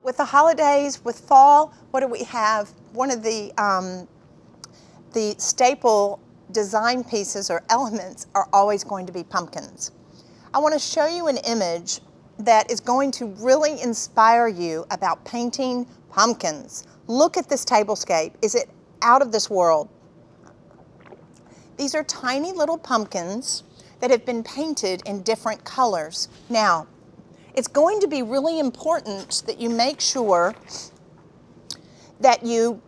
With the holidays, with fall, what do we have? One of the staple design pieces or elements are always going to be pumpkins. I want to show you an image that is going to really inspire you about painting pumpkins. Look at this tablescape. Is it out of this world? These are tiny little pumpkins that have been painted in different colors. Now, it's going to be really important that you make sure that you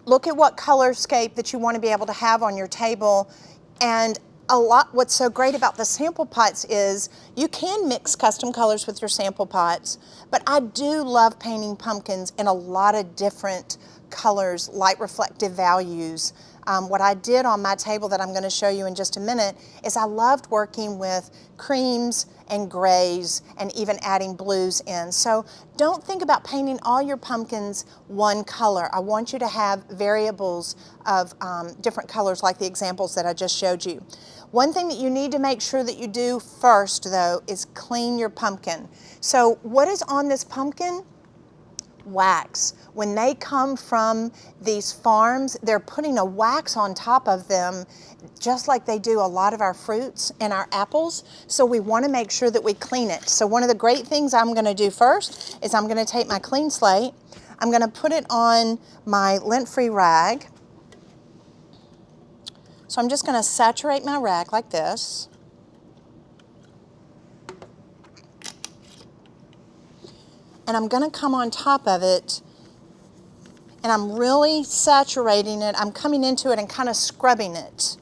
look at what colorscape that you want to be able to have on your table. And what's so great about the sample pots is you can mix custom colors with your sample pots, but I do love painting pumpkins in a lot of different colors, light reflective values. What I did on my table that I'm going to show you in just a minute is I loved working with creams and grays and even adding blues in. So don't think about painting all your pumpkins one color. I want you to have variables of different colors like the examples that I just showed you. One thing that you need to make sure that you do first though is clean your pumpkin. So what is on this pumpkin? Wax. When they come from these farms, they're putting a wax on top of them just like they do a lot of our fruits and our apples. So we want to make sure that we clean it. So one of the great things I'm going to do first is I'm going to take my clean slate, I'm going to put it on my lint-free rag. So I'm just going to saturate my rag like this. And I'm going to come on top of it and I'm really saturating it. I'm coming into it and kind of scrubbing it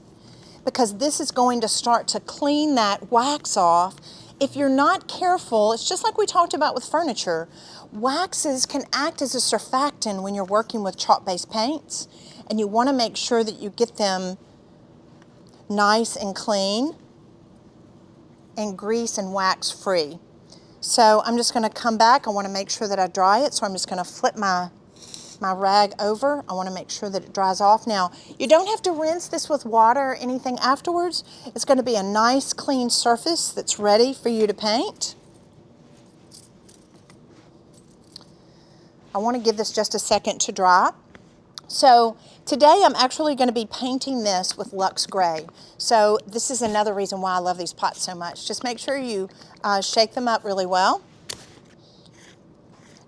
because this is going to start to clean that wax off. If you're not careful, it's just like we talked about with furniture. Waxes can act as a surfactant when you're working with chalk-based paints, and you want to make sure that you get them nice and clean and grease and wax free. So I'm just going to come back. I want to make sure that I dry it. So I'm just going to flip my rag over. I want to make sure that it dries off. Now, you don't have to rinse this with water or anything afterwards. It's going to be a nice clean surface that's ready for you to paint. I want to give this just a second to dry. So today I'm actually going to be painting this with Luxe Gray. So this is another reason why I love these pots so much. Just make sure you shake them up really well.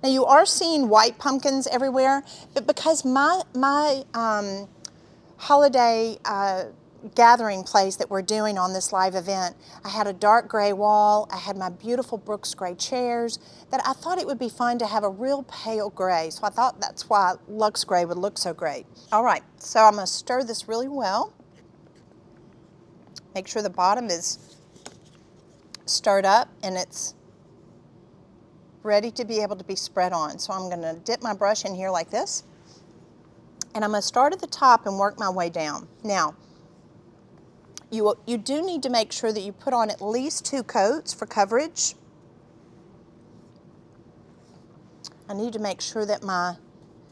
Now you are seeing white pumpkins everywhere, but because my holiday gathering place that we're doing on this live event, I had a dark gray wall, I had my beautiful Brooks gray chairs, that I thought it would be fun to have a real pale gray. So I thought that's why Luxe Gray would look so great. All right, so I'm gonna stir this really well. Make sure the bottom is stirred up and it's ready to be able to be spread on. So I'm gonna dip my brush in here like this, and I'm gonna start at the top and work my way down. Now, you do need to make sure that you put on at least 2 coats for coverage. I need to make sure that my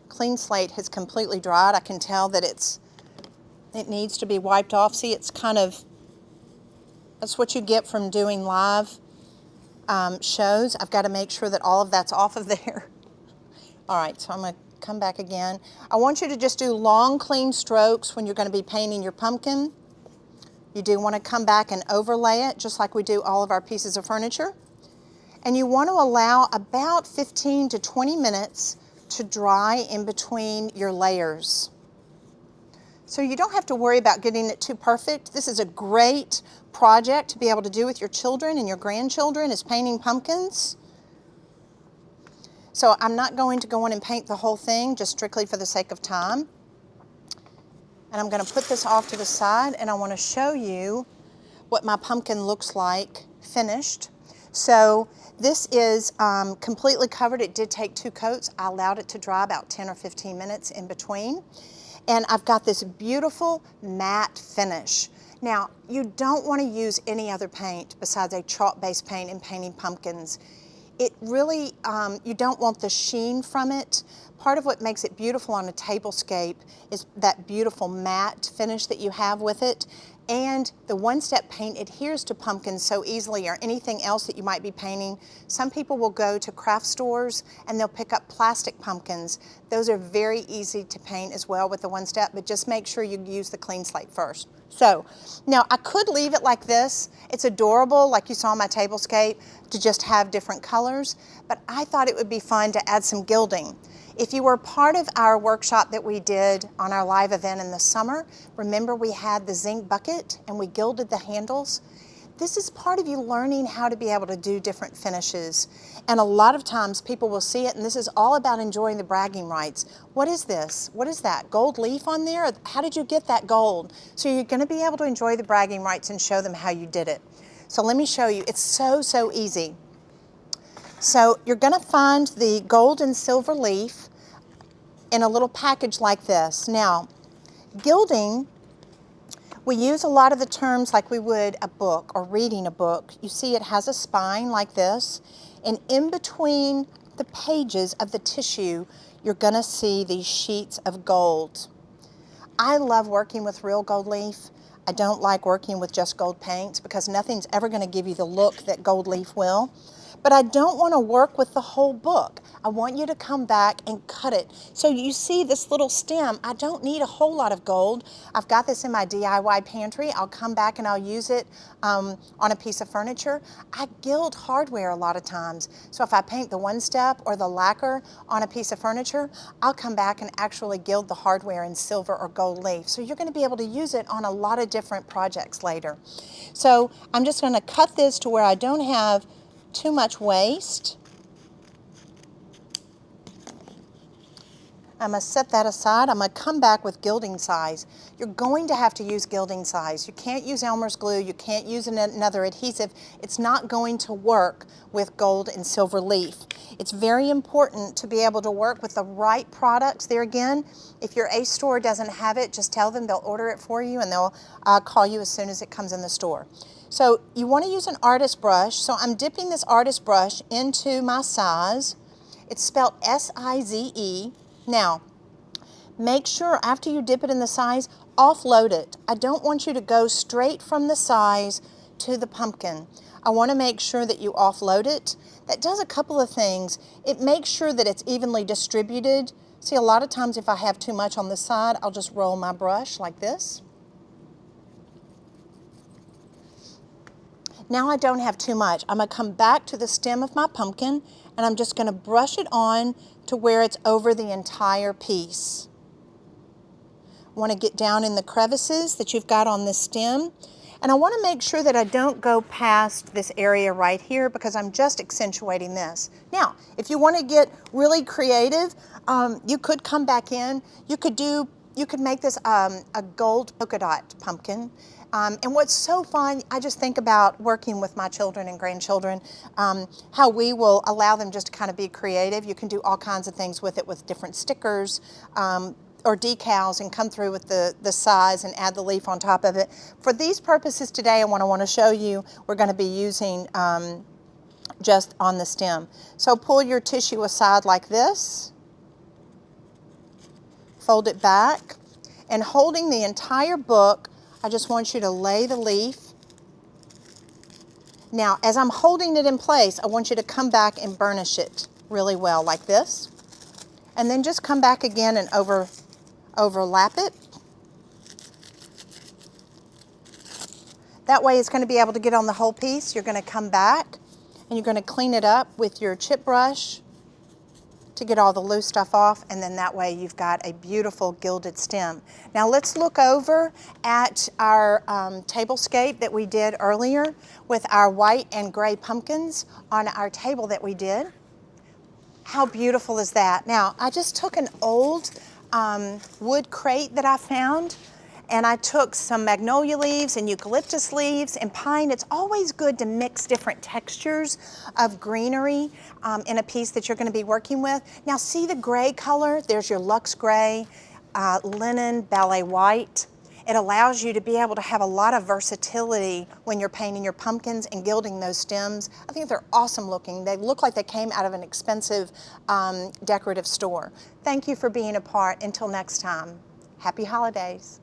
clean slate has completely dried. I can tell that it needs to be wiped off. See, it's kind of, that's what you get from doing live shows. I've got to make sure that all of that's off of there. All right, so I'm going to come back again. I want you to just do long, clean strokes when you're going to be painting your pumpkin. You do want to come back and overlay it just like we do all of our pieces of furniture. And you want to allow about 15 to 20 minutes to dry in between your layers. So you don't have to worry about getting it too perfect. This is a great project to be able to do with your children and your grandchildren, is painting pumpkins. So I'm not going to go on and paint the whole thing just strictly for the sake of time. And I'm going to put this off to the side, and I want to show you what my pumpkin looks like finished. So this is completely covered. It did take 2 coats. I allowed it to dry about 10 or 15 minutes in between. And I've got this beautiful matte finish. Now, you don't want to use any other paint besides a chalk-based paint in painting pumpkins. It really, you don't want the sheen from it. Part of what makes it beautiful on a tablescape is that beautiful matte finish that you have with it. And the one-step paint adheres to pumpkins so easily, or anything else that you might be painting. Some people will go to craft stores and they'll pick up plastic pumpkins. Those are very easy to paint as well with the one-step, but just make sure you use the clean slate first. So now I could leave it like this. It's adorable, like you saw on my tablescape, to just have different colors, but I thought it would be fun to add some gilding. If you were part of our workshop that we did on our live event in the summer, remember we had the zinc bucket and we gilded the handles? This is part of you learning how to be able to do different finishes. And a lot of times people will see it, and this is all about enjoying the bragging rights. What is this? What is that? Gold leaf on there? How did you get that gold? So you're going to be able to enjoy the bragging rights and show them how you did it. So let me show you. It's so easy. So you're going to find the gold and silver leaf in a little package like this. Now, gilding, we use a lot of the terms like we would a book or reading a book. You see it has a spine like this, and in between the pages of the tissue, you're going to see these sheets of gold. I love working with real gold leaf. I don't like working with just gold paints because nothing's ever going to give you the look that gold leaf will. But I don't want to work with the whole book. I want you to come back and cut it. So you see this little stem, I don't need a whole lot of gold. I've got this in my DIY pantry. I'll come back and I'll use it on a piece of furniture. I gild hardware a lot of times. So if I paint the one step or the lacquer on a piece of furniture, I'll come back and actually gild the hardware in silver or gold leaf. So you're going to be able to use it on a lot of different projects later. So I'm just going to cut this to where I don't have too much waste. I'm going to set that aside. I'm going to come back with gilding size. You're going to have to use gilding size. You can't use Elmer's glue. You can't use another adhesive. It's not going to work with gold and silver leaf. It's very important to be able to work with the right products. There again, if your Ace store doesn't have it, just tell them they'll order it for you and they'll call you as soon as it comes in the store. So you want to use an artist brush. So I'm dipping this artist brush into my size. It's spelled S-I-Z-E. Now, make sure after you dip it in the size, offload it. I don't want you to go straight from the size to the pumpkin. I want to make sure that you offload it. That does a couple of things. It makes sure that it's evenly distributed. See, a lot of times if I have too much on the side, I'll just roll my brush like this. Now I don't have too much. I'm going to come back to the stem of my pumpkin and I'm just going to brush it on to where it's over the entire piece. I want to get down in the crevices that you've got on the stem. And I want to make sure that I don't go past this area right here because I'm just accentuating this. Now, if you want to get really creative, you could come back in. You could make this a gold polka dot pumpkin. And what's so fun, I just think about working with my children and grandchildren, how we will allow them just to kind of be creative. You can do all kinds of things with it with different stickers or decals and come through with the size and add the leaf on top of it. For these purposes today, I want to show you, we're going to be using just on the stem. So pull your tissue aside like this, fold it back, and holding the entire book, I just want you to lay the leaf. Now, as I'm holding it in place, I want you to come back and burnish it really well, like this. And then just come back again and overlap it. That way it's going to be able to get on the whole piece. You're going to come back and you're going to clean it up with your chip brush to get all the loose stuff off, and then that way you've got a beautiful gilded stem. Now let's look over at our tablescape that we did earlier with our white and gray pumpkins on our table that we did. How beautiful is that? Now I just took an old wood crate that I found, and I took some magnolia leaves and eucalyptus leaves and pine. It's always good to mix different textures of greenery in a piece that you're going to be working with. Now see the gray color? There's your Luxe Gray, Linen, Ballet White. It allows you to be able to have a lot of versatility when you're painting your pumpkins and gilding those stems. I think they're awesome looking. They look like they came out of an expensive decorative store. Thank you for being a part. Until next time, happy holidays.